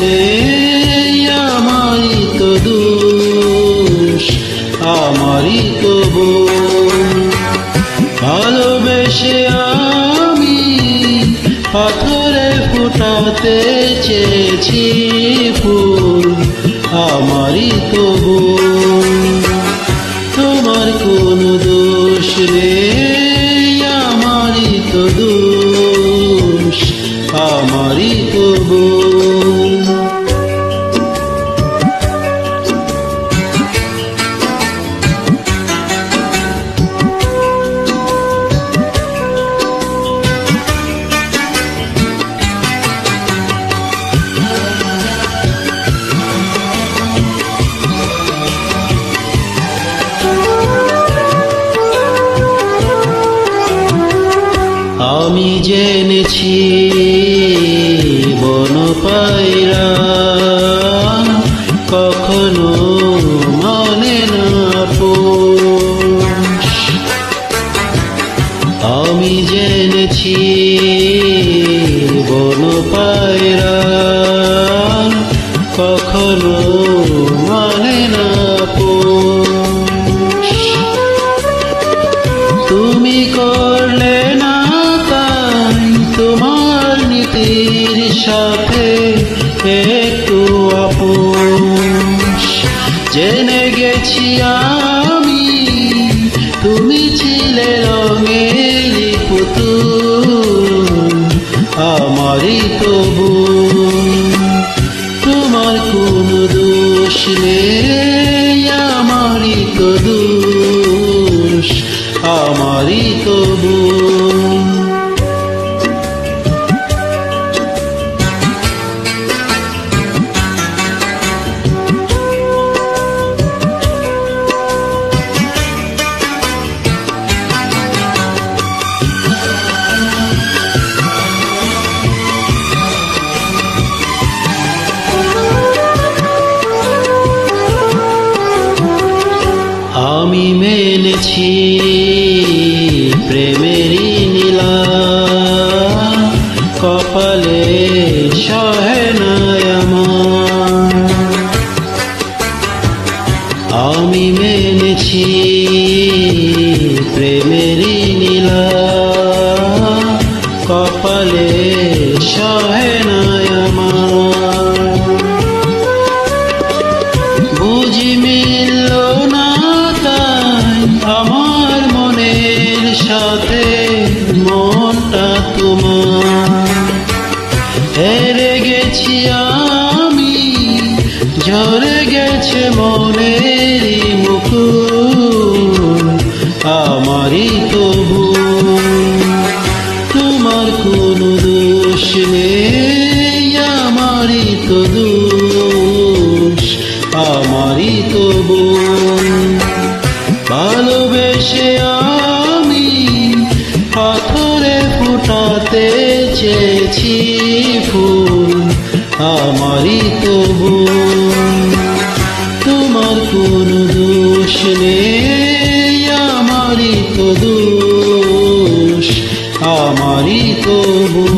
নেই, আমারই তো দোষ, আমারই তো ভুল। ভালোবেসে আমি পাথরে ফুটাতে চেয়েছি ফুল, আমারই তো ভুল। তোমার কোনো দোষ নেই, আমারই তো দোষ, আমারই তো ভুল। আমি জেনেছি বনপায়রা কখনো মানে না পোষ। আমি জেনেছি বনপায়রা কখনো মানে না পোষ। তুমি করলে না তোমার নীতির সাথে একটু আপোষ। জেনে গেছি আমি তুমি ছিলে রঙের পুতুল, আমারই তো ভুল। তোমার কোনো দোষ নেই, আমারই তো দোষ, আমারই তো ভুল। আমি মেনেছি প্রেমেরই নীলা কপালে সহে না আমার। আমি মেনেছি প্রেমেরই নীলা কপালে সহে না আমার। বুঝি মিলল না আমার মনের সাথে মনটা তোমার। হেরে গেছি আমি, ঝরে গেছে মনের মুকুল, আমারই তো ভুল। তোমার কোনো দোষ নেই, আমারই তো দোষ, আমারই তো ভুল। ভালোবেসে আমি পাথরে ফুটাতে চেয়েছি ফুল, আমারই তো ভুল। তোমার কোনো দোষ নেই, আমারই তো দোষ, আমারই তো ভুল।